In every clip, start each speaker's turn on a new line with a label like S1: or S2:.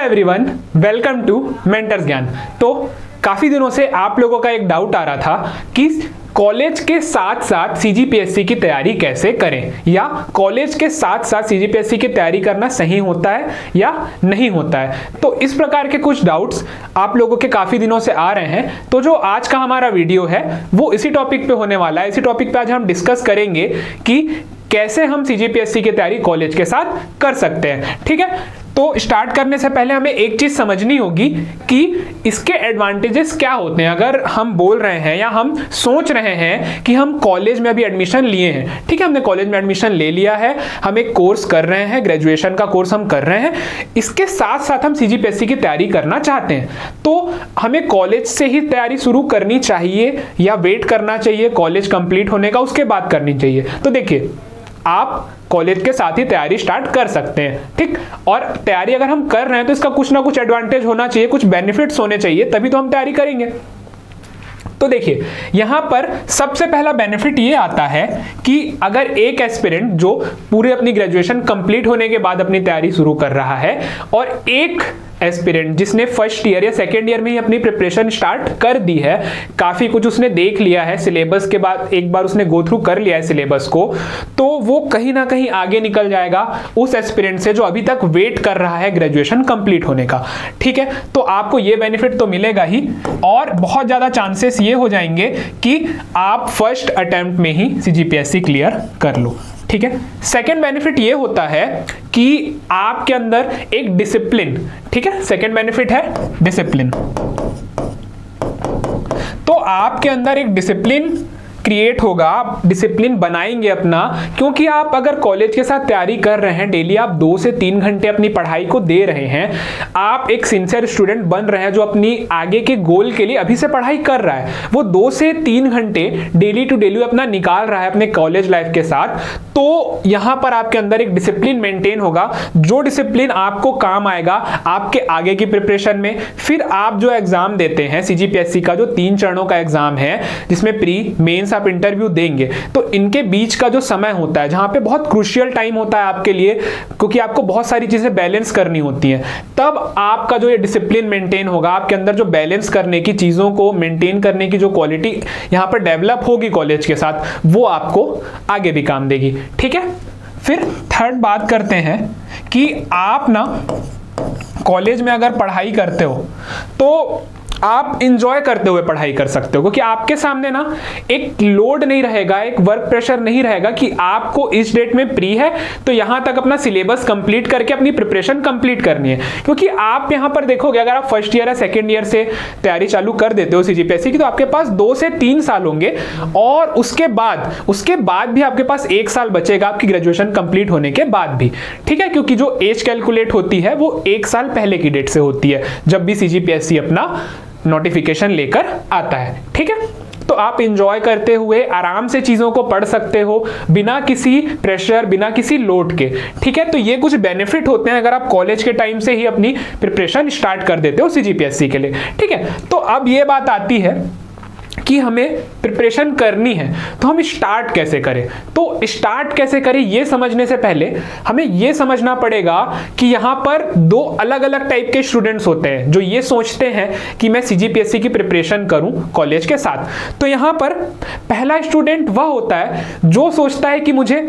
S1: Everyone, welcome to mentors ज्ञान। तो काफी दिनों से आप लोगों का एक डाउट आ रहा था कि कॉलेज के साथ साथ सीजीपीएससी की तैयारी कैसे करें, या कॉलेज के साथ साथ सीजीपीएससी की तैयारी करना सही होता है या नहीं होता है। तो इस प्रकार के कुछ डाउट्स आप लोगों के काफी दिनों से आ रहे हैं। तो जो आज का हमारा वीडियो है वो इसी टॉपिक पे होने वाला है। इसी टॉपिक पे आज हम डिस्कस करेंगे कि कैसे हम सीजीपीएससी की तैयारी कॉलेज के साथ कर सकते हैं। ठीक है, तो स्टार्ट करने से पहले हमें एक चीज समझनी होगी कि इसके एडवांटेजेस क्या होते हैं। अगर हम बोल रहे हैं या हम सोच रहे हैं कि हम कॉलेज में अभी एडमिशन लिए हैं, ठीक है, हमने कॉलेज में एडमिशन ले लिया है, हम एक कोर्स कर रहे हैं, ग्रेजुएशन का कोर्स हम कर रहे हैं, इसके साथ साथ हम सीजीपीएससी की तैयारी करना चाहते हैं, तो हमें कॉलेज से ही तैयारी शुरू करनी चाहिए या वेट करना चाहिए कॉलेज कंप्लीट होने का, उसके बाद करनी चाहिए। तो देखिए, आप कॉलेज के साथ ही तैयारी स्टार्ट कर सकते हैं, ठीक। और तैयारी अगर हम कर रहे हैं तो इसका कुछ ना कुछ एडवांटेज होना चाहिए, कुछ बेनिफिट्स होने चाहिए, तभी तो हम तैयारी करेंगे। तो देखिए, यहां पर सबसे पहला बेनिफिट ये आता है कि अगर एक एस्पिरेंट जो पूरे अपनी ग्रेजुएशन कंप्लीट होने के बाद अपनी तैयारी शुरू कर रहा है और एक एस्पिरेंट जिसने फर्स्ट ईयर या सेकेंड ईयर में ही अपनी प्रिपरेशन स्टार्ट कर दी है, काफी कुछ उसने देख लिया है सिलेबस के बाद, एक बार उसने गो थ्रू कर लिया है सिलेबस को, तो वो कहीं ना कहीं आगे निकल जाएगा उस एस्पिरेंट से जो अभी तक वेट कर रहा है ग्रेजुएशन कंप्लीट होने का। ठीक है, तो आपको ये बेनिफिट तो मिलेगा ही, और बहुत ज्यादा चांसेस ये हो जाएंगे कि आप फर्स्ट अटेम्प्ट में ही सीजीपीएससी क्लियर कर लो। ठीक है, सेकेंड बेनिफिट ये होता है कि आपके अंदर एक डिसिप्लिन, ठीक है, सेकेंड बेनिफिट है डिसिप्लिन। तो आपके अंदर एक डिसिप्लिन क्रिएट होगा, आप डिसिप्लिन बनाएंगे अपना, क्योंकि आप अगर कॉलेज के साथ तैयारी कर रहे हैं, डेली आप 2 से 3 घंटे अपनी पढ़ाई को दे रहे हैं, आप एक सिंसियर स्टूडेंट बन रहे हैं जो अपनी आगे के गोल के लिए अभी से पढ़ाई कर रहा है, वो 2 से 3 घंटे डेली टू डेली अपना निकाल रहा है अपने कॉलेज लाइफ के साथ, तो यहां पर आपके अंदर एक डिसिप्लिन मेंटेन होगा, जो डिसिप्लिन आपको काम आएगा आपके आगे की प्रिपरेशन में। फिर आप जो एग्जाम देते हैं सीजीपीएससी का, जो 3 चरणों का एग्जाम है, जिसमें प्री मेंस आप इंटरव्यू देंगे, तो इनके बीच का जो समय होता है, जहां पे बहुत क्रूशियल टाइम होता है आपके लिए, क्योंकि आपको बहुत सारी चीजें बैलेंस करनी होती हैं, तब आपका जो ये डिसिप्लिन मेंटेन होगा, आपके अंदर जो बैलेंस करने की, चीजों को मेंटेन करने की जो क्वालिटी यहां पर डेवलप होगी कॉलेज के साथ, वो आपको आगे भी काम देगी। ठीक है, फिर थर्ड बात करते हैं कि आप ना कॉलेज में अगर पढ़ाई करते हो तो आप इंजॉय करते हुए पढ़ाई कर सकते हो, क्योंकि आपके सामने ना एक लोड नहीं रहेगा, एक वर्क प्रेशर नहीं रहेगा कि आपको इस डेट में प्री है तो यहां तक अपना सिलेबस कंप्लीट करके अपनी प्रिपरेशन कंप्लीट करनी है। क्योंकि आप यहां पर देखोगे, अगर आप फर्स्ट ईयर या सेकेंड ईयर से तैयारी चालू कर देते हो सीजीपीएससी की, तो आपके पास 2 से 3 साल होंगे, और उसके बाद भी आपके पास 1 साल बचेगा आपकी ग्रेजुएशन कंप्लीट होने के बाद भी। ठीक है, क्योंकि जो एज कैलकुलेट होती है वो 1 साल पहले की डेट से होती है, जब भी सीजीपीएससी अपना नोटिफिकेशन लेकर आता है। ठीक है, तो आप इंजॉय करते हुए आराम से चीजों को पढ़ सकते हो, बिना किसी प्रेशर, बिना किसी लोड के। ठीक है, तो ये कुछ बेनिफिट होते हैं अगर आप कॉलेज के टाइम से ही अपनी प्रिपरेशन स्टार्ट कर देते हो सीजीपीएससी के लिए। ठीक है, तो अब ये बात आती है कि हमें प्रिपरेशन करनी है, तो हम स्टार्ट कैसे करें। तो स्टार्ट कैसे करें ये समझने से पहले हमें ये समझना पड़ेगा कि यहाँ पर 2 अलग अलग टाइप के स्टूडेंट्स होते हैं जो ये सोचते हैं कि मैं सीजीपीएससी की प्रिपरेशन करूं कॉलेज के साथ। तो यहाँ पर पहला स्टूडेंट वह होता है जो सोचता है कि मुझे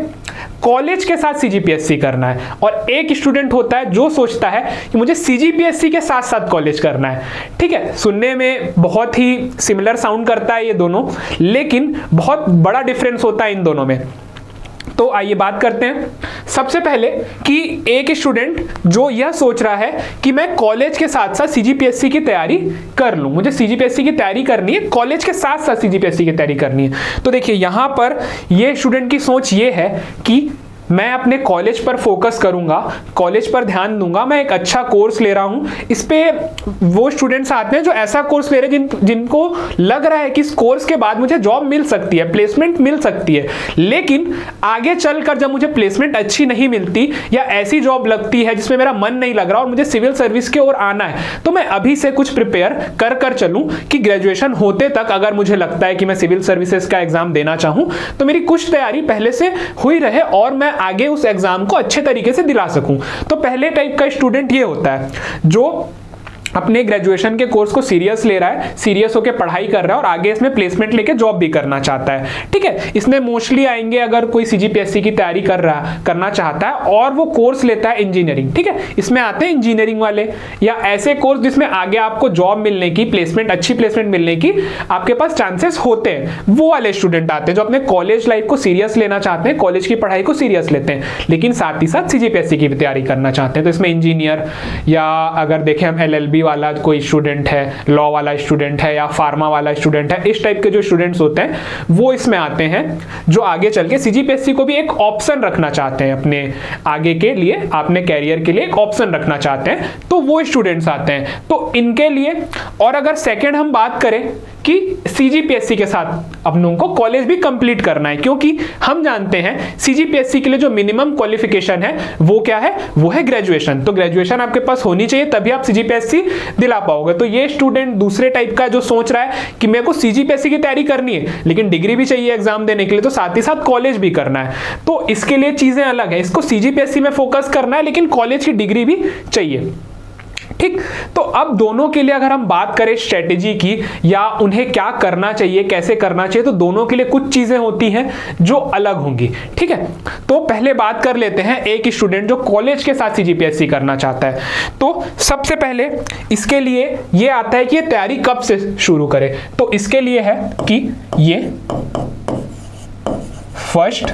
S1: कॉलेज के साथ सीजीपीएससी करना है, और एक स्टूडेंट होता है जो सोचता है कि मुझे सीजीपीएससी के साथ साथ कॉलेज करना है। ठीक है, सुनने में बहुत ही सिमिलर साउंड करता है ये दोनों, लेकिन बहुत बड़ा डिफरेंस होता है इन दोनों में। तो आइए बात करते हैं सबसे पहले कि एक स्टूडेंट जो यह सोच रहा है कि मैं कॉलेज के साथ साथ सीजीपीएससी की तैयारी कर लूं, मुझे सीजीपीएससी की तैयारी करनी है, कॉलेज के साथ साथ सीजीपीएससी की तैयारी करनी है। तो देखिए, यहां पर ये स्टूडेंट की सोच ये है कि मैं अपने कॉलेज पर फोकस करूंगा, कॉलेज पर ध्यान दूंगा, मैं एक अच्छा कोर्स ले रहा हूं। इस पे वो स्टूडेंट्स आते हैं जो ऐसा कोर्स ले रहे हैं जिनको लग रहा है कि इस कोर्स के बाद मुझे जॉब मिल सकती है, प्लेसमेंट मिल सकती है, लेकिन आगे चलकर जब मुझे प्लेसमेंट अच्छी नहीं मिलती या ऐसी जॉब लगती है जिसमें मेरा मन नहीं लग रहा और मुझे सिविल सर्विस की ओर आना है, तो मैं अभी से कुछ प्रिपेयर कर चलूं कि ग्रेजुएशन होते तक अगर मुझे लगता है कि मैं सिविल सर्विसेज का एग्जाम देना चाहूं तो मेरी कुछ तैयारी पहले से हुई रहे और मैं आगे उस एग्जाम को अच्छे तरीके से दिला सकूं। तो पहले टाइप का स्टूडेंट ये होता है जो अपने ग्रेजुएशन के कोर्स को सीरियस ले रहा है, सीरियस होकर पढ़ाई कर रहा है और आगे इसमें प्लेसमेंट लेके जॉब भी करना चाहता है। ठीक है, इसमें मोस्टली आएंगे अगर कोई सीजीपीएससी की तैयारी करना चाहता है और वो कोर्स लेता है इंजीनियरिंग। ठीक है, इसमें आते हैं इंजीनियरिंग वाले या ऐसे कोर्स जिसमें आगे आपको जॉब मिलने की, प्लेसमेंट, अच्छी प्लेसमेंट मिलने की आपके पास चांसेस होते हैं। वो वाले स्टूडेंट आते हैं जो अपने कॉलेज लाइफ को सीरियस लेना चाहते हैं, कॉलेज की पढ़ाई को सीरियस लेते हैं, लेकिन साथ ही साथ सीजीपीएससी की भी तैयारी करना चाहते हैं। तो इसमें इंजीनियर या अगर देखें हम एलएलबी वाला कोई स्टूडेंट है, लॉ वाला स्टूडेंट है या फार्मा वाला स्टूडेंट है, इस टाइप के जो स्टूडेंट्स होते हैं वो इसमें आते हैं जो आगे चल के सीजीपीएससी को भी एक ऑप्शन रखना चाहते हैं अपने आगे के लिए, अपने कैरियर के लिए एक ऑप्शन रखना चाहते हैं, तो वो स्टूडेंट्स आते हैं। तो इनके लिए, और अगर सेकेंड हम बात करें कि सीजीपीएससी के साथ अपनों को कॉलेज भी कंप्लीट करना है, क्योंकि हम जानते हैं सीजीपीएससी के लिए जो मिनिमम क्वालिफिकेशन है वो क्या है, वो है ग्रेजुएशन। तो ग्रेजुएशन आपके पास होनी चाहिए तभी आप सीजीपीएससी दिला पाओगे। तो ये स्टूडेंट दूसरे टाइप का जो सोच रहा है कि मेरे को सीजीपीएससी की तैयारी करनी है लेकिन डिग्री भी चाहिए एग्जाम देने के लिए, तो साथ ही साथ कॉलेज भी करना है, तो इसके लिए चीजें अलग है। इसको सीजीपीएससी में फोकस करना है लेकिन कॉलेज की डिग्री भी चाहिए। ठीक, तो अब दोनों के लिए अगर हम बात करें स्ट्रेटेजी की या उन्हें क्या करना चाहिए, कैसे करना चाहिए, तो दोनों के लिए कुछ चीजें होती हैं जो अलग होंगी। ठीक है, तो पहले बात कर लेते हैं एक स्टूडेंट जो कॉलेज के साथ सीजीपीएससी करना चाहता है। तो सबसे पहले इसके लिए ये आता है कि ये तैयारी कब से शुरू करे। तो इसके लिए है कि ये फर्स्ट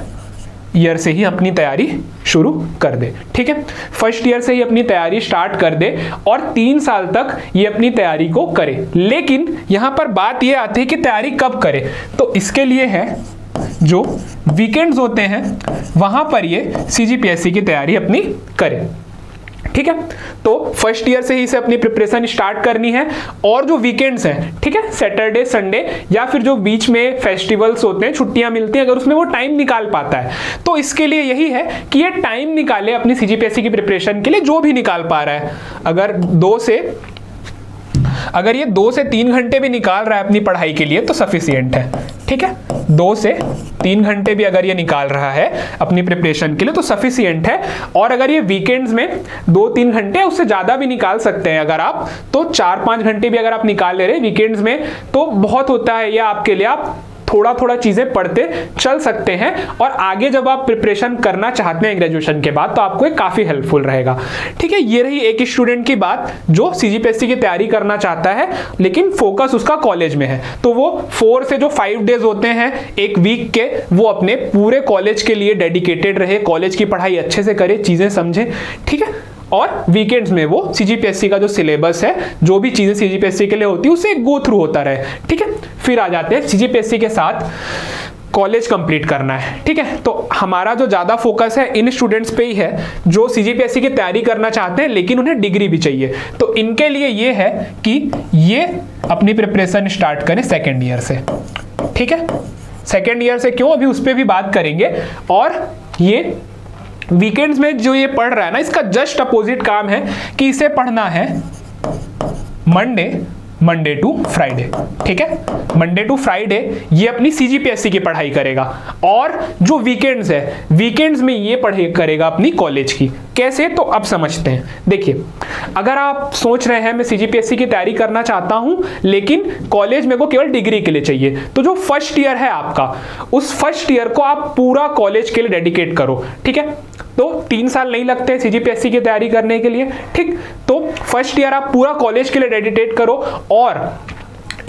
S1: ईयर से ही अपनी तैयारी शुरू कर दे। ठीक है, फर्स्ट ईयर से ही अपनी तैयारी स्टार्ट कर दे और 3 साल तक ये अपनी तैयारी को करे। लेकिन यहां पर बात ये आती है कि तैयारी कब करे। तो इसके लिए है जो वीकेंड्स होते हैं वहां पर ये सीजीपीएससी की तैयारी अपनी करे। ठीक है, तो फर्स्ट ईयर से ही इसे अपनी प्रिपरेशन स्टार्ट करनी है और जो वीकेंड्स हैं, ठीक है, सैटरडे, संडे या फिर जो बीच में फेस्टिवल्स होते हैं, छुट्टियां मिलती हैं, अगर उसमें वो टाइम निकाल पाता है तो इसके लिए यही है कि ये टाइम निकाले अपनी सीजीपीएससी की प्रिपरेशन के लिए, जो भी निकाल पा रहा है। अगर ये 2 से 3 घंटे भी निकाल रहा है अपनी पढ़ाई के लिए तो सफिशिएंट है। ठीक है, 2 से 3 घंटे भी अगर ये निकाल रहा है अपनी प्रिपरेशन के लिए तो सफिशिएंट है। और अगर ये वीकेंड्स में 2-3 घंटे, उससे ज्यादा भी निकाल सकते हैं अगर आप, तो 4-5 घंटे भी अगर आप निकाल ले रहे हैं वीकेंड्स में तो बहुत होता है ये आपके लिए। आप थोड़ा थोड़ा चीजें पढ़ते चल सकते हैं और आगे जब आप प्रिपरेशन करना चाहते हैं ग्रेजुएशन के बाद तो आपको ये काफी हेल्पफुल रहेगा। ठीक है, ये रही एक स्टूडेंट की बात जो सीजीपीएससी की तैयारी करना चाहता है लेकिन फोकस उसका कॉलेज में है। तो वो 4 से जो 5 डेज होते हैं एक वीक के, वो अपने पूरे कॉलेज के लिए डेडिकेटेड रहे, कॉलेज की पढ़ाई अच्छे से करे, चीजें समझे। ठीक है, और वीकेंड्स में वो सीजीपीएससी का जो सिलेबस है, जो भी चीजें सीजीपीएससी के लिए होती है उसे गो थ्रू होता रहे। ठीक है, फिर आ जाते हैं सीजीपीएससी के साथ कॉलेज कंप्लीट करना है। ठीक है, तो हमारा जो ज्यादा फोकस है इन स्टूडेंट्स पे ही है जो सीजीपीएससी की तैयारी करना चाहते हैं लेकिन उन्हें डिग्री भी चाहिए। तो इनके लिए ये है कि ये अपनी प्रिपरेशन स्टार्ट करें सेकेंड ईयर से। ठीक है, सेकेंड ईयर से क्यों, अभी उस पर भी बात करेंगे। और ये वीकेंड्स में जो ये पढ़ रहा है ना, इसका जस्ट अपोजिट काम है कि इसे पढ़ना है मंडे टू फ्राइडे। ठीक है, मंडे टू फ्राइडे ये अपनी सीजीपीएससी की पढ़ाई करेगा और जो वीकेंड्स है, वीकेंड्स में ये पढ़ाई करेगा अपनी कॉलेज की। कैसे, तो अब समझते हैं। देखिए, अगर आप सोच रहे हैं मैं सीजीपीएससी की तैयारी करना चाहता हूं लेकिन कॉलेज मेरे को केवल डिग्री के लिए चाहिए, तो जो फर्स्ट ईयर है आपका, उस फर्स्ट ईयर को आप पूरा कॉलेज के लिए डेडिकेट करो। ठीक है, तो 3 साल नहीं लगते सीजीपीएससी की तैयारी करने के लिए। ठीक, तो फर्स्ट ईयर आप पूरा कॉलेज के लिए डेडिकेट करो और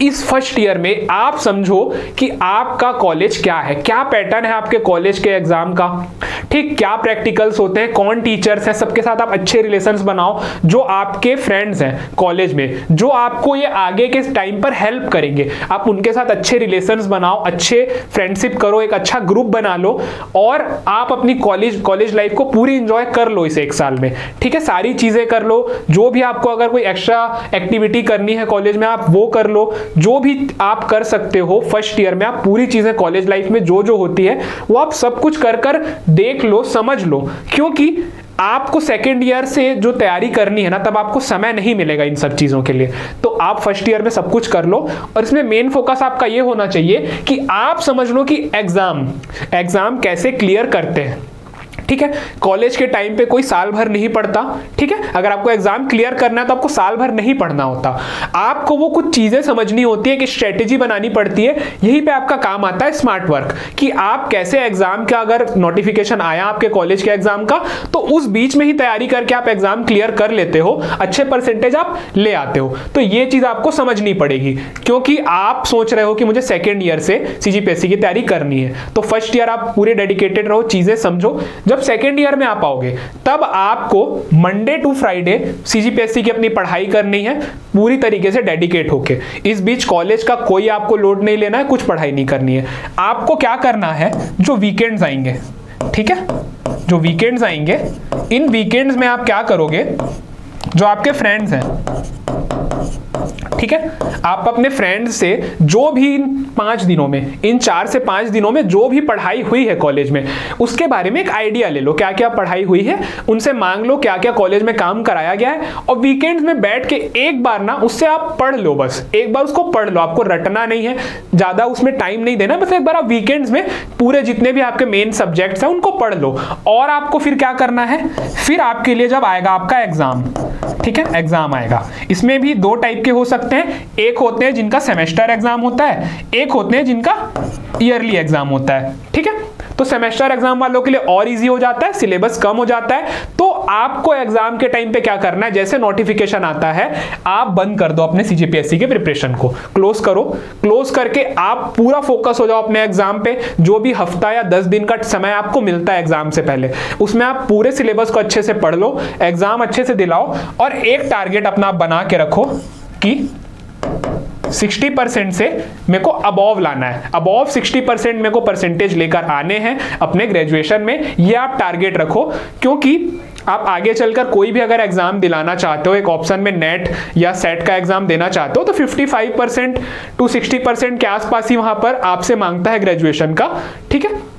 S1: इस फर्स्ट ईयर में आप समझो कि आपका कॉलेज क्या है, क्या पैटर्न है आपके कॉलेज के एग्जाम का। ठीक, क्या प्रैक्टिकल्स होते हैं, कौन टीचर्स हैं, सबके साथ आप अच्छे रिलेशंस बनाओ। जो आपके फ्रेंड्स हैं कॉलेज में, जो आपको ये आगे के टाइम पर हेल्प करेंगे, आप उनके साथ अच्छे रिलेशंस बनाओ, अच्छे फ्रेंडशिप करो, एक अच्छा ग्रुप बना लो और आप अपनी कॉलेज लाइफ को पूरी इंजॉय कर लो इस 1 साल में। ठीक है, सारी चीजें कर लो, जो भी आपको अगर कोई एक्स्ट्रा एक्टिविटी करनी है कॉलेज में आप वो कर लो, जो भी आप कर सकते हो फर्स्ट ईयर में। आप पूरी चीजें कॉलेज लाइफ में जो होती है वो आप सब कुछ कर देख लो, समझ लो, क्योंकि आपको सेकेंड ईयर से जो तैयारी करनी है ना, तब आपको समय नहीं मिलेगा इन सब चीजों के लिए। तो आप फर्स्ट ईयर में सब कुछ कर लो और इसमें मेन फोकस आपका ये होना चाहिए कि आप समझ लो कि एग्जाम कैसे क्लियर करते हैं। ठीक है। कॉलेज के टाइम पे कोई साल भर नहीं पढ़ता, ठीक है। अगर आपको एग्जाम क्लियर करना है तो आपको साल भर नहीं पढ़ना होता, आपको वो कुछ चीजें समझनी होती है कि स्ट्रेटेजी बनानी पड़ती है। यहीं पे आपका काम आता है स्मार्ट वर्क, कि आप कैसे एग्जाम का अगर नोटिफिकेशन आया आपके कॉलेज के एग्जाम का, तो उस बीच में ही तैयारी करके आप एग्जाम क्लियर कर लेते हो, अच्छे परसेंटेज आप ले आते हो। तो ये चीज आपको समझनी पड़ेगी, क्योंकि आप सोच रहे हो कि मुझे सेकेंड ईयर से सीजीपीएससी की तैयारी करनी है, तो फर्स्ट ईयर आप पूरे डेडिकेटेड रहो, चीजें समझो। जब सेकेंड ईयर में आ पाओगे तब आपको मंडे टू फ्राइडे सीजीपीएससी की अपनी पढ़ाई करनी है पूरी तरीके से डेडिकेट होके। इस बीच कॉलेज का कोई आपको लोड नहीं लेना है, कुछ पढ़ाई नहीं करनी है। आपको क्या करना है, जो वीकेंड्स आएंगे, ठीक है, जो वीकेंड्स आएंगे, इन वीकेंड्स में आप क्या करोगे, जो आपके फ्रेंड्स हैं, ठीक है, आप अपने फ्रेंड्स से जो भी इन 5 दिनों में, इन 4 से 5 दिनों में जो भी पढ़ाई हुई है कॉलेज में, उसके बारे में एक आइडिया ले लो, क्या क्या पढ़ाई हुई है, उनसे मांग लो क्या क्या कॉलेज में काम कराया गया है, और वीकेंड्स में बैठ के एक बार ना उससे आप पढ़ लो, बस एक बार उसको पढ़ लो। आपको रटना नहीं है, ज्यादा उसमें टाइम नहीं देना, बस एक बार आप वीकेंड्स में पूरे जितने भी आपके मेन सब्जेक्ट्स हैं उनको पढ़ लो। और आपको फिर क्या करना है, फिर आपके लिए जब आएगा आपका एग्जाम, ठीक है, एग्जाम आएगा, इसमें भी 2 टाइप के हो सकते हैं, एक होते हैं जिनका सेमेस्टर एग्जाम होता है, एक होते हैं जिनका ईयरली एग्जाम होता है, ठीक है। तो सेमेस्टर एग्जाम वालों के लिए और इजी हो जाता है, सिलेबस कम हो जाता है। तो आपको एग्जाम के टाइम पे क्या करना है, जैसे नोटिफिकेशन आता है आप बंद कर दो अपने सीजीपीएससी के प्रिपरेशन को, क्लोज करो, क्लोज करके आप पूरा फोकस हो जाओ अपने एग्जाम पे। जो भी हफ्ता या 10 दिन का समय आपको मिलता है एग्जाम से पहले, उसमें आप पूरे सिलेबस को अच्छे से पढ़ लो, एग्जाम अच्छे से दिलाओ, और एक टारगेट अपना बना के रखो कि 60% से मेरे को अबोव लाना है, अबोव 60% मेरे को परसेंटेज लेकर आने हैं अपने ग्रेजुएशन में, ये आप टारगेट रखो। क्योंकि आप आगे चलकर कोई भी अगर एग्जाम दिलाना चाहते हो, एक ऑप्शन में नेट या सेट का एग्जाम देना चाहते हो, तो 55% to 60% के आसपास ही वहां पर आपसे मांगता है ग्रेजुएशन का, ठीक है।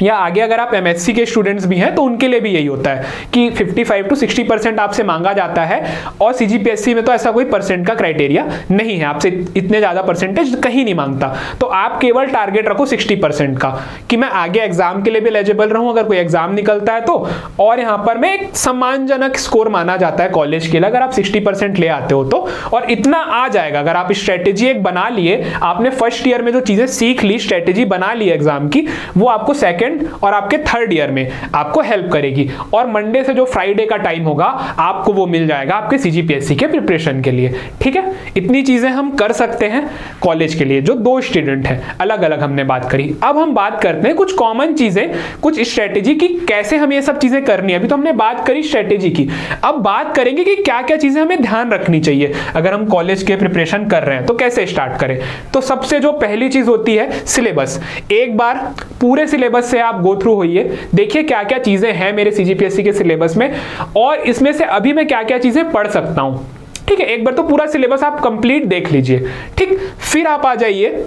S1: या आगे अगर आप एमएससी के स्टूडेंट्स भी हैं तो उनके लिए भी यही होता है कि 55 to 60% आपसे मांगा जाता है, और सीजीपीएससी में तो ऐसा कोई परसेंट का क्राइटेरिया नहीं है, आपसे इतने ज्यादा परसेंटेज कहीं नहीं मांगता। तो आप केवल टारगेट रखो 60% का, कि मैं आगे एग्जाम के लिए भी एलिजिबल रहूं अगर कोई एग्जाम निकलता है तो, और यहां पर मैं एक सम्मानजनक स्कोर माना जाता है कॉलेज के लिए अगर आप 60% ले आते हो तो। और इतना आ जाएगा अगर आप स्ट्रेटेजी एक बना लिए, आपने फर्स्ट ईयर में जो चीजें सीख ली, स्ट्रेटेजी बना ली एग्जाम की, वो आपको सेकंड और आपके थर्ड ईयर में आपको हेल्प करेगी। और मंडे से जो फ्राइडे का टाइम होगा आपको वो मिल जाएगा आपके सीजीपीएससी के प्रिपरेशन के लिए, ठीक है। इतनी चीजें हम कर सकते हैं कॉलेज के लिए, जो 2 स्टूडेंट हैं, अलग अलग हमने बात करी। अब हम बात करते हैं कुछ कॉमन चीजें, कुछ स्ट्रेटेजी की, कैसे हमें ये सब चीजें करनी है। अभी तो हमने बात करी स्ट्रेटेजी की, अब बात करेंगे कि क्या क्या चीजें हमें ध्यान रखनी चाहिए अगर हम कॉलेज के प्रिपरेशन कर रहे हैं, तो कैसे स्टार्ट करें। तो सबसे जो पहली चीज होती है सिलेबस। एक बार पूरे सिलेबस आप गो थ्रू होइए, देखिए क्या क्या चीजें हैं मेरे सीजीपीएससी के सिलेबस में, और इसमें से अभी मैं क्या क्या चीजें पढ़ सकता हूं, ठीक है। एक बार तो पूरा सिलेबस आप कंप्लीट देख लीजिए, ठीक। फिर आप आ जाइए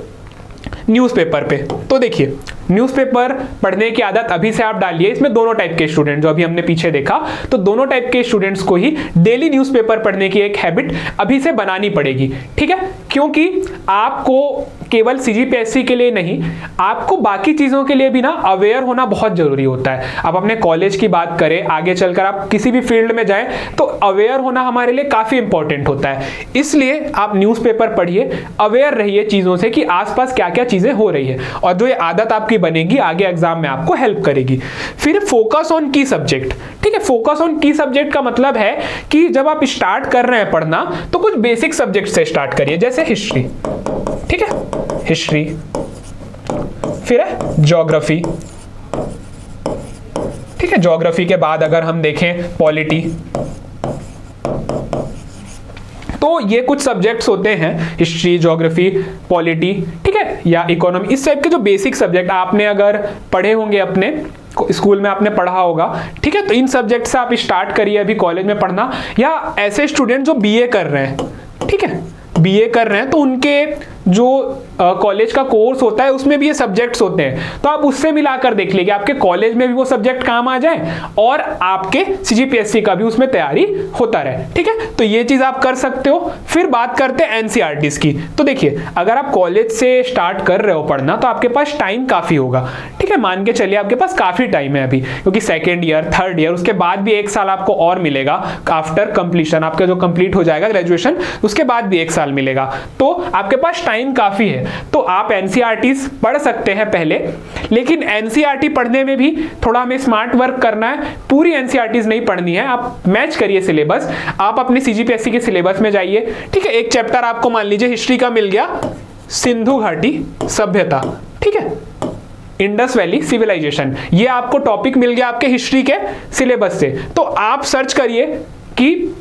S1: न्यूज़पेपर पे। तो देखिए न्यूज़पेपर पढ़ने की आदत अभी से आप डालिए। इसमें दोनों टाइप के स्टूडेंट, जो अभी हमने पीछे देखा, तो दोनों टाइप के स्टूडेंट्स को ही डेली न्यूज़पेपर पढ़ने की एक हैबिट अभी से बनानी पड़ेगी, ठीक है। क्योंकि आपको केवल सीजीपीएससी के लिए नहीं, आपको बाकी चीजों के लिए भी ना अवेयर होना बहुत जरूरी होता है। आप अपने कॉलेज की बात करें, आगे चलकर आप किसी भी फील्ड में जाएं तो अवेयर होना हमारे लिए काफी इंपॉर्टेंट होता है। इसलिए आप न्यूज़पेपर पढ़िए, अवेयर रहिए चीजों से कि आसपास क्या क्या चीजें हो रही है, और जो ये आदत आपकी बनेगी आगे एग्जाम में आपको हेल्प करेगी। फिर फोकस ऑन की सब्जेक्ट, ठीक है। फोकस ऑन की सब्जेक्ट का मतलब है कि जब आप स्टार्ट कर रहे हैं पढ़ना तो कुछ बेसिक सब्जेक्ट से स्टार्ट करिए, जैसे हिस्ट्री, ठीक है, हिस्ट्री, फिर है ज्योग्राफी, ठीक है। ज्योग्राफी के बाद अगर हम देखें पॉलिटी, तो ये कुछ सब्जेक्ट्स होते हैं, हिस्ट्री, ज्योग्राफी, पॉलिटी, ठीक है, या इकोनॉमी। इस टाइप के जो बेसिक सब्जेक्ट आपने अगर पढ़े होंगे अपने स्कूल में, आपने पढ़ा होगा, ठीक है। तो इन सब्जेक्ट से आप स्टार्ट करिए अभी कॉलेज में पढ़ना। या ऐसे स्टूडेंट जो बीए कर रहे हैं, ठीक है, बीए कर रहे हैं, तो उनके जो कॉलेज का कोर्स होता है उसमें भी ये सब्जेक्ट्स होते हैं, तो आप उससे मिलाकर देख लीजिए आपके कॉलेज में भी वो सब्जेक्ट काम आ जाए और आपके सीजीपीएससी का भी उसमें तैयारी होता रहे। ठीक है, तो ये चीज आप कर सकते हो। फिर बात करते हैं एनसीईआरटीज की। तो देखिए, अगर आप कॉलेज से स्टार्ट कर रहे हो पढ़ना तो आपके पास टाइम काफी होगा। ठीक है, मान के चलिए आपके पास काफी टाइम है अभी, क्योंकि सेकेंड ईयर, थर्ड ईयर, उसके बाद भी 1 साल आपको और मिलेगा आफ्टर कंप्लीशन, आपका जो कंप्लीट हो जाएगा ग्रेजुएशन, उसके बाद भी 1 साल मिलेगा, तो आपके पास टाइम काफी है। तो आप एनसीईआरटीज पढ़ सकते हैं पहले, लेकिन एनसीईआरटी पढ़ने में भी थोड़ा हमें स्मार्ट वर्क करना है। पूरी एनसीईआरटीज नहीं पढ़नी है, आप मैच करिए सिलेबस, आप अपने सीजीपीएससी के सिलेबस में जाइए। ठीक है, एक चैप्टर आपको मान लीजिए हिस्ट्री का मिल गया, सिंधु घाटी सभ्यता, ठीक है, इंडस वैली सिविलाइजेशन, ये आपको टॉपिक मिल गया आपके हिस्ट्री के सिलेबस से। तो आप सर्च करिए कि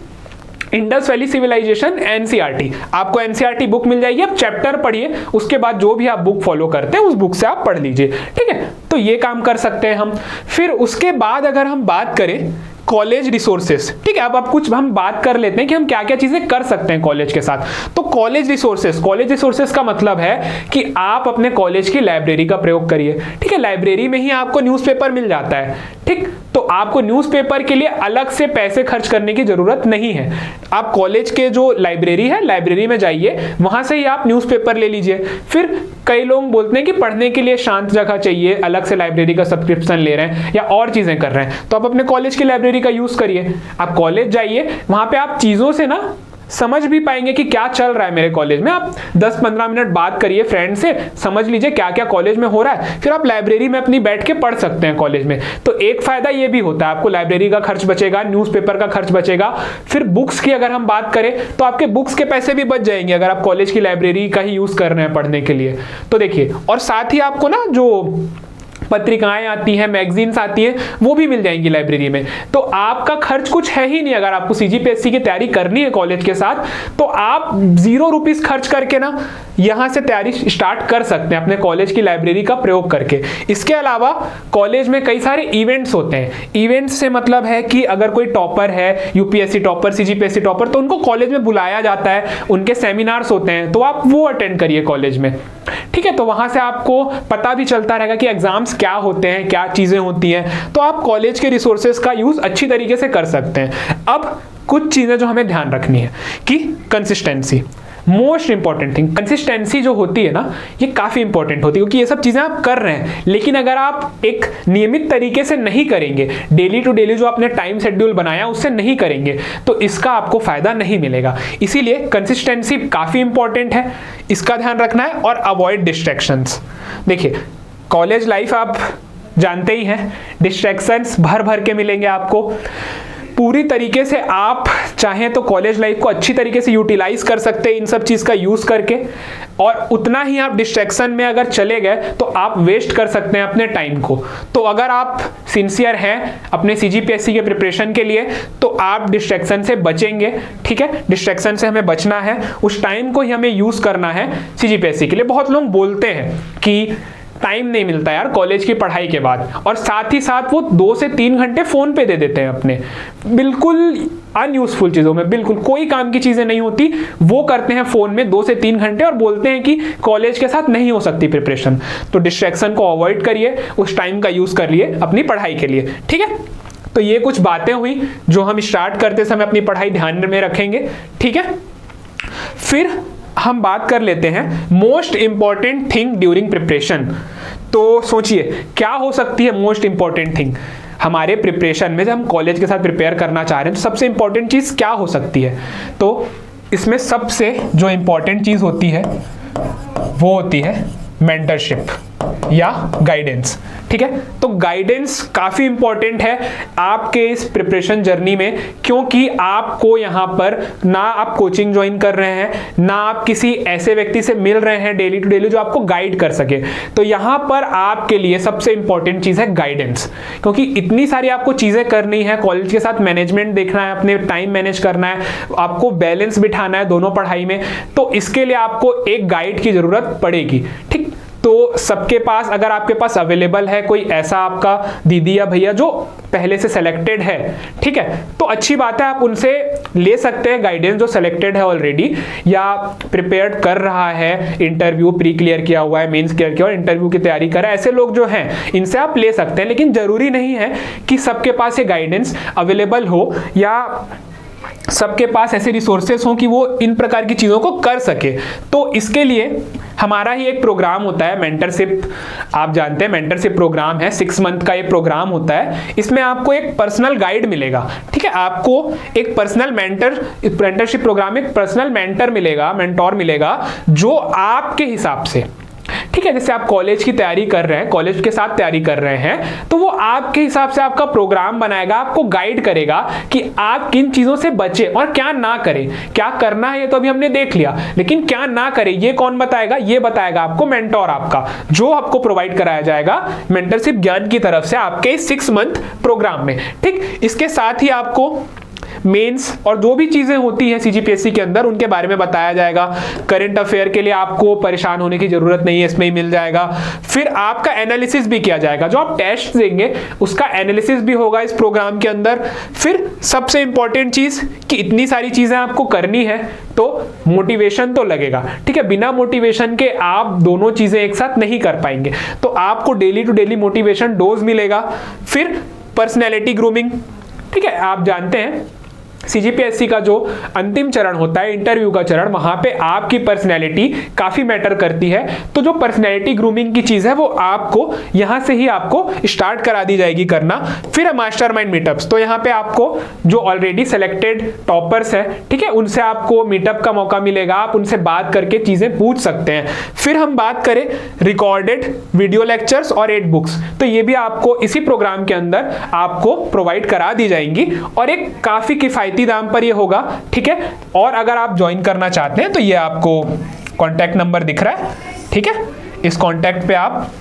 S1: इंडस वैली सिविलाइजेशन एनसीईआरटी, आपको एनसीईआरटी बुक मिल जाएगी। आप चैप्टर पढ़िए, उसके बाद जो भी आप बुक फॉलो करते हैं उस बुक से आप पढ़ लीजिए। ठीक है, तो ये काम कर सकते हैं हम। फिर उसके बाद अगर हम बात करें कॉलेज रिसोर्सेस, ठीक है, अब आप कुछ हम बात कर लेते हैं कि हम क्या क्या चीजें कर सकते हैं कॉलेज के साथ। तो कॉलेज रिसोर्सेस का मतलब है कि आप अपने कॉलेज की लाइब्रेरी का प्रयोग करिए। ठीक है, लाइब्रेरी में ही आपको न्यूज़पेपर मिल जाता है। ठीक, तो आपको न्यूज़पेपर के लिए अलग से पैसे खर्च करने की जरूरत नहीं है। आप कॉलेज के जो लाइब्रेरी है, लाइब्रेरी में जाइए, वहां से ही आप न्यूज़पेपर ले लीजिए। फिर कई लोग बोलते हैं कि पढ़ने के लिए शांत जगह चाहिए, अलग से लाइब्रेरी का सब्सक्रिप्शन ले रहे हैं या और चीजें कर रहे हैं, तो आप अपने कॉलेज की लाइब्रेरी का यूज करिए। आप कॉलेज जाइए, वहां पे आप चीजों से ना समझ भी पाएंगे कि क्या चल रहा है मेरे कॉलेज में। आप 10-15 मिनट बात करिए फ्रेंड से, समझ लीजिए क्या क्या कॉलेज में हो रहा है, फिर आप लाइब्रेरी में अपनी बैठ के पढ़ सकते हैं कॉलेज में। तो एक फायदा ये भी होता है, आपको लाइब्रेरी का खर्च बचेगा, न्यूज़पेपर का खर्च बचेगा। फिर बुक्स की अगर हम बात करें तो आपके बुक्स के पैसे भी बच जाएंगे अगर आप कॉलेज की लाइब्रेरी का ही यूज कर रहे हैं पढ़ने के लिए। तो देखिए, और साथ ही आपको ना जो पत्रिकाएं आती हैं, मैगजीन्स आती हैं, वो भी मिल जाएंगी लाइब्रेरी में। तो आपका खर्च कुछ है ही नहीं। अगर आपको सीजीपीएससी की तैयारी करनी है कॉलेज के साथ, तो आप 0 रुपीस खर्च करके ना यहां से तैयारी स्टार्ट कर सकते हैं अपने कॉलेज की लाइब्रेरी का प्रयोग करके। इसके अलावा कॉलेज में कई सारे इवेंट्स होते हैं। इवेंट्स से मतलब है कि अगर कोई टॉपर है, यूपीएससी टॉपर, सीजीपीएससी टॉपर, तो उनको कॉलेज में बुलाया जाता है, उनके सेमिनार्स होते हैं, तो आप वो अटेंड करिए कॉलेज में। ठीक है, तो वहां से आपको पता भी चलता रहेगा कि एग्जाम्स क्या होते हैं, क्या चीजें होती हैं। तो आप कॉलेज के रिसोर्सेज का यूज अच्छी तरीके से कर सकते हैं। अब कुछ चीजें जो हमें ध्यान रखनी है कि consistency, most important thing. Consistency जो होती है ना, ये काफी इंपॉर्टेंट होती है, क्योंकि ये सब चीजें आप कर रहे हैं, लेकिन अगर आप एक नियमित तरीके से नहीं करेंगे, डेली टू डेली जो आपने टाइम शेड्यूल बनाया उससे नहीं करेंगे, तो इसका आपको फायदा नहीं मिलेगा। इसीलिए कंसिस्टेंसी काफी इंपॉर्टेंट है, इसका ध्यान रखना है। और अवॉइड डिस्ट्रैक्शंस। देखिए, कॉलेज लाइफ आप जानते ही हैं, डिस्ट्रैक्शंस भर भर के मिलेंगे आपको। पूरी तरीके से आप चाहें तो कॉलेज लाइफ को अच्छी तरीके से यूटिलाइज कर सकते हैं इन सब चीज का यूज करके, और उतना ही आप डिस्ट्रैक्शन में अगर चले गए तो आप वेस्ट कर सकते हैं अपने टाइम को। तो अगर आप सिंसियर हैं अपने सीजीपीएससी के प्रिपरेशन के लिए, तो आप डिस्ट्रैक्शन से बचेंगे। ठीक है, डिस्ट्रैक्शन से हमें बचना है, उस टाइम को ही हमें यूज करना है सीजीपीएससी के लिए। बहुत लोग बोलते हैं कि टाइम नहीं मिलता यार कॉलेज की पढ़ाई के बाद, और साथ ही साथ वो 2 से 3 घंटे फोन पे दे देते हैं अपने, बिल्कुल अनयूजफुल चीजों में, बिल्कुल कोई काम की चीजें नहीं होती, वो करते हैं फोन में 2 से 3 घंटे और बोलते हैं कि कॉलेज के साथ नहीं हो सकती प्रिपरेशन। तो डिस्ट्रैक्शन को अवॉइड करिए, उस टाइम का यूज करिए अपनी पढ़ाई के लिए। ठीक है, तो ये कुछ बातें हुई जो हम स्टार्ट करते समय अपनी पढ़ाई ध्यान में रखेंगे। ठीक है, फिर हम बात कर लेते हैं most important thing during preparation. तो सोचिए क्या हो सकती है मोस्ट इंपॉर्टेंट थिंग हमारे प्रिपरेशन में, जब हम कॉलेज के साथ प्रिपेयर करना चाह रहे हैं तो सबसे इंपॉर्टेंट चीज क्या हो सकती है। तो इसमें सबसे जो इंपॉर्टेंट चीज होती है वो होती है मेंटरशिप या गाइडेंस। ठीक है, तो गाइडेंस काफी इंपॉर्टेंट है आपके इस प्रिपरेशन जर्नी में, क्योंकि आपको यहां पर ना आप कोचिंग ज्वाइन कर रहे हैं, ना आप किसी ऐसे व्यक्ति से मिल रहे हैं डेली टू डेली जो आपको गाइड कर सके। तो यहां पर आपके लिए सबसे इंपॉर्टेंट चीज है गाइडेंस, क्योंकि इतनी सारी आपको चीजें करनी है, कॉलेज के साथ मैनेजमेंट देखना है, अपने टाइम मैनेज करना है, आपको बैलेंस बिठाना है दोनों पढ़ाई में, तो इसके लिए आपको एक गाइड की जरूरत पड़ेगी। ठीक, तो सबके पास, अगर आपके पास अवेलेबल है कोई ऐसा आपका दीदी या भैया जो पहले से सेलेक्टेड है, ठीक है, तो अच्छी बात है, आप उनसे ले सकते हैं गाइडेंस, जो सेलेक्टेड है ऑलरेडी या प्रिपेयर्ड कर रहा है, इंटरव्यू प्री क्लियर किया हुआ है, मेंस क्लियर किया हुआ है, इंटरव्यू की तैयारी कर रहा है, ऐसे लोग जो हैं इनसे आप ले सकते हैं। लेकिन जरूरी नहीं है कि सबके पास ये गाइडेंस अवेलेबल हो या सबके पास ऐसे रिसोर्सेस हों कि वो इन प्रकार की चीज़ों को कर सके। तो इसके लिए हमारा ही एक प्रोग्राम होता है मेंटरशिप, आप जानते हैं मेंटरशिप प्रोग्राम है, 6 मंथ का ये प्रोग्राम होता है। इसमें आपको एक पर्सनल गाइड मिलेगा, ठीक है, आपको एक पर्सनल मेंटरशिप प्रोग्राम में एक पर्सनल मेंटर मिलेगा, मेंटोर मिलेगा, जो आपके हिसाब से, ठीक है, जैसे आप कॉलेज की तैयारी कर रहे हैं, कॉलेज के साथ तैयारी कर रहे हैं, तो वो आपके हिसाब से आपका प्रोग्राम बनाएगा, आपको गाइड करेगा कि आप किन चीजों से बचे और क्या ना करें। क्या करना है ये तो अभी हमने देख लिया, लेकिन क्या ना करें ये कौन बताएगा? ये बताएगा आपको मेंटोर आपका, जो आपको प्रोवाइड कराया जाएगा मेंटरशिप ज्ञान की तरफ से आपके 6 मंथ प्रोग्राम में। ठीक, इसके साथ ही आपको मेंस और जो भी चीजें होती हैं सीजीपीएससी के अंदर उनके बारे में बताया जाएगा। करंट अफेयर के लिए आपको परेशान होने की जरूरत नहीं है, इसमें ही मिल जाएगा। फिर आपका एनालिसिस भी किया जाएगा, जो आप टेस्ट देंगे उसका एनालिसिस भी होगा इस प्रोग्राम के अंदर। फिर सबसे इंपॉर्टेंट चीज कि इतनी सारी चीजें आपको करनी है तो मोटिवेशन तो लगेगा, ठीक है, बिना मोटिवेशन के आप दोनों चीजें एक साथ नहीं कर पाएंगे, तो आपको daily to daily motivation dose मिलेगा। फिर पर्सनैलिटी ग्रूमिंग, ठीक है, आप जानते हैं सीजीपीएससी का जो अंतिम चरण होता है, इंटरव्यू का चरण, वहां पे आपकी पर्सनैलिटी काफी मैटर करती है। तो जो पर्सनैलिटी ग्रूमिंग की चीज है वो आपको यहां से ही आपको स्टार्ट करा दी जाएगी करना। फिर मास्टरमाइंड मीटअप्स, तो यहां पे आपको जो ऑलरेडी सेलेक्टेड टॉपर्स है, ठीक है, उनसे आपको मीटअप का मौका मिलेगा, आप उनसे बात करके चीजें पूछ सकते हैं। फिर हम बात करें रिकॉर्डेड वीडियो लेक्चर्स और 8 बुक्स, तो ये भी आपको इसी प्रोग्राम के अंदर आपको प्रोवाइड करा दी जाएंगी और एक काफी किफायती दाम पर ये होगा, ठीक है। और अगर आप ज्वाइन करना चाहते हैं तो ये आपको कॉन्टैक्ट नंबर दिख रहा है, ठीक है, इस कॉन्टैक्ट पे आप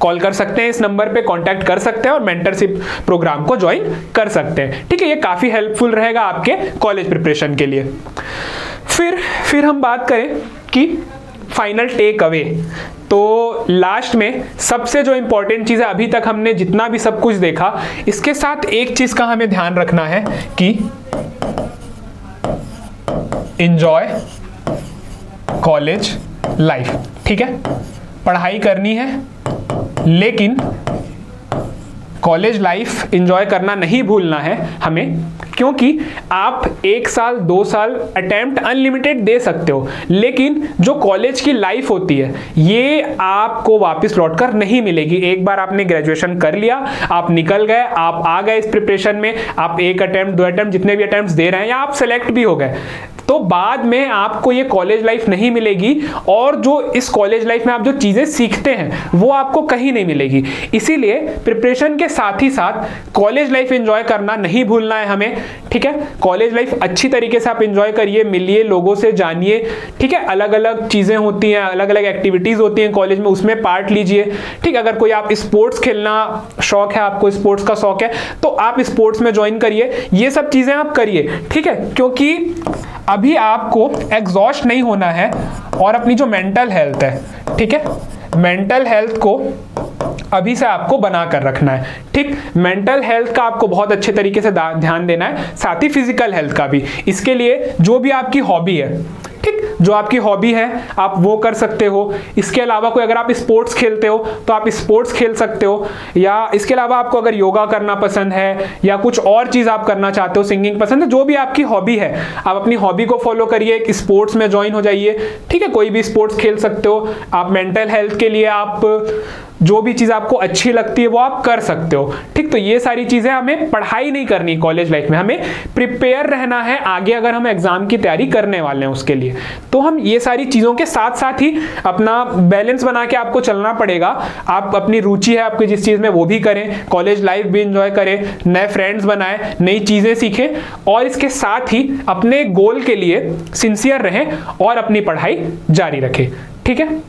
S1: कॉल कर सकते हैं, इस नंबर पे कांटेक्ट कर सकते हैं और मेंटरशिप प्रोग्राम को ज्वाइन कर सकते हैं, ठीक है। ये काफी हेल्पफुल रहेगा आपके कॉलेज प्रिपरेशन के लिए। फिर हम बात करें कि फाइनल टेक अवे, तो लास्ट में सबसे जो इंपॉर्टेंट चीज है, अभी तक हमने जितना भी सब कुछ देखा, इसके साथ एक चीज का हमें ध्यान रखना है कि एंजॉय कॉलेज लाइफ, ठीक है, पढ़ाई करनी है लेकिन कॉलेज लाइफ एंजॉय करना नहीं भूलना है हमें, क्योंकि आप 1 साल 2 साल अटेम्प्ट अनलिमिटेड दे सकते हो, लेकिन जो कॉलेज की लाइफ होती है ये आपको वापस लौटकर नहीं मिलेगी। एक बार आपने ग्रेजुएशन कर लिया, आप निकल गए, आप आ गए इस प्रिपरेशन में, आप 1 अटेम्प्ट 2 अटेम्प्ट जितने भी अटेम्प्ट दे रहे हैं या आप सेलेक्ट भी हो गए, तो बाद में आपको ये कॉलेज लाइफ नहीं मिलेगी और जो इस कॉलेज लाइफ में आप जो चीजें सीखते हैं वो आपको कहीं नहीं मिलेगी। इसीलिए प्रिपरेशन के साथ ही साथ कॉलेज लाइफ एंजॉय करना नहीं भूलना है हमें, ठीक है। कॉलेज लाइफ अच्छी तरीके से आप एंजॉय करिए, मिलिए, लोगों से जानिए, ठीक है, अलग अलग चीजें होती हैं, अलग अलग एक्टिविटीज होती हैं कॉलेज में, उसमें पार्ट लीजिए, ठीक। अगर कोई आप स्पोर्ट्स खेलना शौक है, आपको स्पोर्ट्स का शौक है, तो आप स्पोर्ट्स में ज्वाइन करिए, ये सब चीजें आप करिए, ठीक है, क्योंकि अभी आपको एग्जॉस्ट नहीं होना है और अपनी जो मेंटल हेल्थ है, ठीक है, मेंटल हेल्थ को अभी से आपको बना कर रखना है, ठीक। मेंटल हेल्थ का आपको बहुत अच्छे तरीके से ध्यान देना है, साथ ही फिजिकल हेल्थ का भी। इसके लिए जो भी आपकी हॉबी है, ठीक, जो आपकी हॉबी है आप वो कर सकते हो। इसके अलावा कोई अगर आप स्पोर्ट्स खेलते हो तो आप स्पोर्ट्स खेल सकते हो, या इसके अलावा आपको अगर योगा करना पसंद है या कुछ और चीज आप करना चाहते हो, सिंगिंग पसंद है, जो भी आपकी हॉबी है आप अपनी हॉबी को फॉलो करिए, एक स्पोर्ट्स में ज्वाइन हो जाइए, ठीक है, कोई भी स्पोर्ट्स खेल सकते हो आप। मेंटल हेल्थ के लिए आप जो भी चीज आपको अच्छी लगती है वो आप कर सकते हो, ठीक। तो ये सारी चीजें, हमें पढ़ाई नहीं करनी कॉलेज लाइफ में, हमें प्रिपेयर रहना है आगे अगर हम एग्जाम की तैयारी करने वाले हैं उसके लिए। तो हम ये सारी चीजों के साथ साथ ही अपना बैलेंस बना के आपको चलना पड़ेगा। आप अपनी रुचि है आपकी जिस चीज में वो भी करें, कॉलेज लाइफ भी एंजॉय करें, नए फ्रेंड्स बनाएं, नई चीजें सीखें और इसके साथ ही अपने गोल के लिए सिंसियर रहें और अपनी पढ़ाई जारी रखें, ठीक है।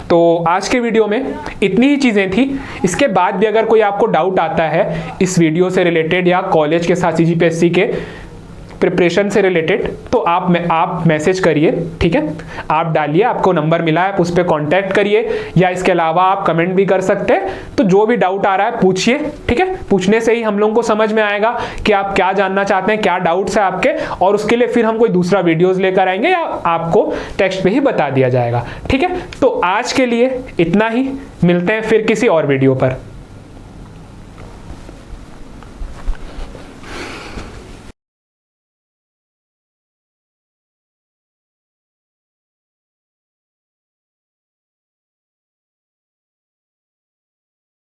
S1: तो आज के वीडियो में इतनी ही चीज़ें थी। इसके बाद भी अगर कोई आपको डाउट आता है इस वीडियो से रिलेटेड या कॉलेज के साथ सीजीपीएससी के, प्रिपरेशन से रिलेटेड, तो आप मैसेज करिए, ठीक है, आप डालिए, आपको नंबर मिला है, आप उस पर कॉन्टैक्ट करिए, या इसके अलावा आप कमेंट भी कर सकते हैं। तो जो भी डाउट आ रहा है पूछिए, ठीक है, पूछने से ही हम लोगों को समझ में आएगा कि आप क्या जानना चाहते हैं, क्या डाउट्स है आपके, और उसके लिए फिर हम कोई दूसरा वीडियोस लेकर आएंगे या आपको टेक्स्ट पे ही बता दिया जाएगा, ठीक है। तो आज के लिए इतना ही, मिलते हैं फिर किसी और वीडियो पर।